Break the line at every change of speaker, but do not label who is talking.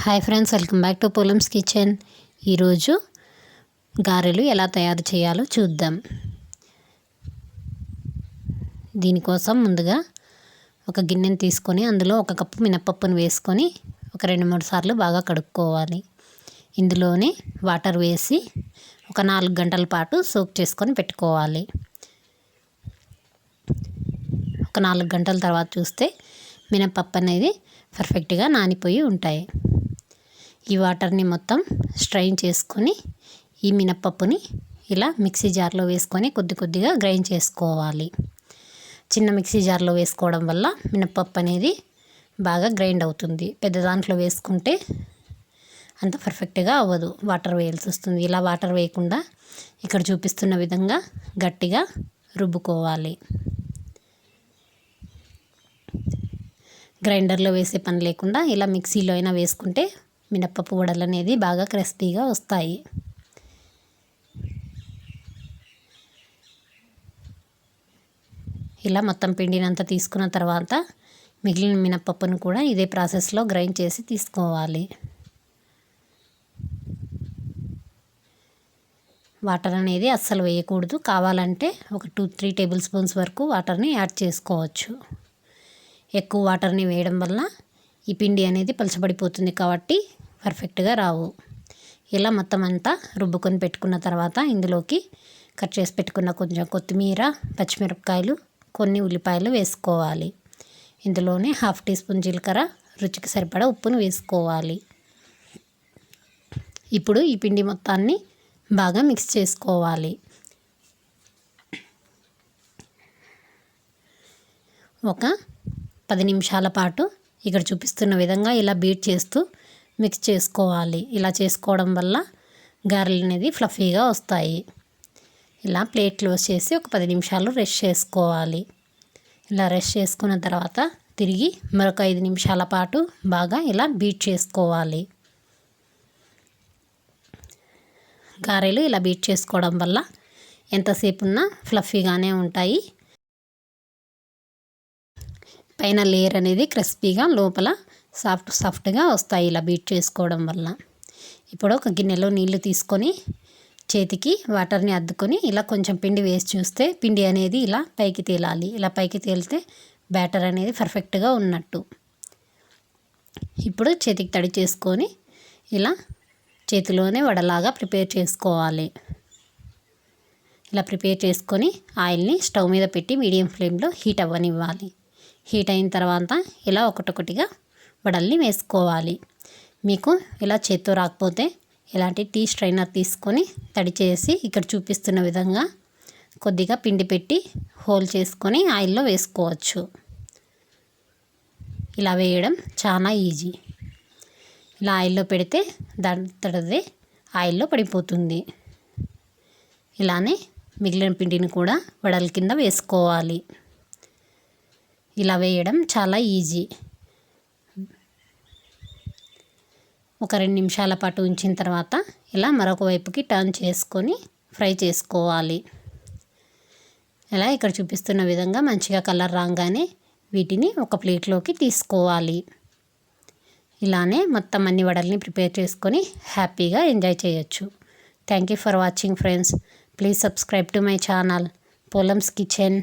Hi friends, welcome back to Polam's kitchen. ఈరోజు గారెలు ఎలా తయారు చేయాలో చూద్దాం. దీనికోసం ముందుగా ఒక గిన్నెని తీసుకొని అందులో 1 కప్పు మినపప్పును వేసుకొని ఒక 2-3 సార్లు బాగా కడుక్కోవాలి. ఇందులోనే వాటర్ వేసి ఒక 4 గంటల పాటు సోక్ చేసుకొని పెట్టుకోవాలి. ఒక 4 గంటల తర్వాత చూస్తే మినపప్పు అనేది పర్ఫెక్ట్గా నానిపోయి ఉంటాయి. ఈ వాటర్ని మొత్తం స్ట్రైన్ చేసుకొని ఈ మినపప్పుని ఇలా మిక్సీ జార్లో వేసుకొని కొద్దిగా గ్రైండ్ చేసుకోవాలి. చిన్న మిక్సీ జార్లో వేసుకోవడం వల్ల మినపప్పు అనేది బాగా గ్రైండ్ అవుతుంది. పెద్ద దాంట్లో వేసుకుంటే అంత పర్ఫెక్ట్గా అవ్వదు, వాటర్ వేయాల్సి వస్తుంది. ఇలా వాటర్ వేయకుండా ఇక్కడ చూపిస్తున్న విధంగా గట్టిగా రుబ్బుకోవాలి. గ్రైండర్లో వేసే పని లేకుండా ఇలా మిక్సీలో అయినా వేసుకుంటే మినపప్పు వడలు అనేది బాగా క్రిస్పీగా వస్తాయి. ఇలా మొత్తం పిండినంతా తీసుకున్న తర్వాత మిగిలిన మినపప్పును కూడా ఇదే ప్రాసెస్లో గ్రైండ్ చేసి తీసుకోవాలి. వాటర్ అనేది అస్సలు వేయకూడదు. కావాలంటే ఒక 2-3 టేబుల్ స్పూన్స్ వరకు వాటర్ని యాడ్ చేసుకోవచ్చు. ఎక్కువ వాటర్ని వేయడం వల్ల ఈ పిండి అనేది పలచబడిపోతుంది కాబట్టి పర్ఫెక్ట్గా రావు. ఇలా మొత్తం అంతా రుబ్బుకొని పెట్టుకున్న తర్వాత ఇందులోకి కట్ చేసి పెట్టుకున్న కొంచెం కొత్తిమీర, పచ్చిమిరపకాయలు, కొన్ని ఉల్లిపాయలు వేసుకోవాలి. ఇందులోనే 1/2 టీ స్పూన్ జీలకర్ర, రుచికి సరిపడా ఉప్పును వేసుకోవాలి. ఇప్పుడు ఈ పిండి మొత్తాన్ని బాగా మిక్స్ చేసుకోవాలి. ఒక 10 నిమిషాల పాటు ఇక్కడ చూపిస్తున్న విధంగా ఇలా బీట్ చేస్తూ మిక్స్ చేసుకోవాలి. ఇలా చేసుకోవడం వల్ల గారెలు అనేది ఫ్లఫీగా వస్తాయి. ఇలా ప్లేట్ క్లోజ్ చేసి ఒక 10 నిమిషాలు రెస్ట్ చేసుకోవాలి. ఇలా రెస్ట్ చేసుకున్న తర్వాత తిరిగి మరొక 5 నిమిషాల పాటు బాగా ఇలా బీట్ చేసుకోవాలి. గారెలు ఇలా బీట్ చేసుకోవడం వల్ల ఎంతసేపు ఉన్నా ఫ్లఫీగానే ఉంటాయి. పైన లేయర్ అనేది క్రిస్పీగా, లోపల సాఫ్ట్గా వస్తాయి ఇలా బీట్ చేసుకోవడం వల్ల. ఇప్పుడు ఒక గిన్నెలో నీళ్లు తీసుకొని చేతికి వాటర్ని అద్దుకొని ఇలా కొంచెం పిండి వేసి చూస్తే పిండి అనేది ఇలా పైకి తేలాలి. ఇలా పైకి తేలితే బ్యాటర్ అనేది పర్ఫెక్ట్గా ఉన్నట్టు. ఇప్పుడు చేతికి తడి చేసుకొని ఇలా చేతిలోనే వడలాగా ప్రిపేర్ చేసుకోవాలి. ఇలా ప్రిపేర్ చేసుకొని ఆయిల్ని స్టవ్ మీద పెట్టి మీడియం ఫ్లేమ్లో హీట్ అవ్వనివ్వాలి. హీట్ అయిన తర్వాత ఇలా ఒకటొకటిగా వడల్ని వేసుకోవాలి. మీకు ఇలా చేత్తో రాకపోతే ఇలాంటి టీ స్ట్రైనర్ తీసుకొని తడి చేసి ఇక్కడ చూపిస్తున్న విధంగా కొద్దిగా పిండి పెట్టి హోల్ చేసుకొని ఆయిల్లో వేసుకోవచ్చు. ఇలా వేయడం చాలా ఈజీ. ఇలా ఆయిల్లో పెడితే దాంతటదే ఆయిల్లో పడిపోతుంది. ఇలానే మిగిలిన పిండిని కూడా వడల కింద వేసుకోవాలి. ఇలా వేయడం చాలా ఈజీ. ఒక 2 నిమిషాల పాటు ఉంచిన తర్వాత ఇలా మరొక వైపుకి టర్న్ చేసుకొని ఫ్రై చేసుకోవాలి. ఇలా ఇక్కడ చూపిస్తున్న విధంగా మంచిగా కలర్ రాగానే వీటిని ఒక ప్లేట్లోకి తీసుకోవాలి. ఇలానే మొత్తం అన్ని వడల్ని ప్రిపేర్ చేసుకొని హ్యాపీగా ఎంజాయ్ చేయొచ్చు. Thank you for watching friends. Please subscribe to my channel Polam's kitchen.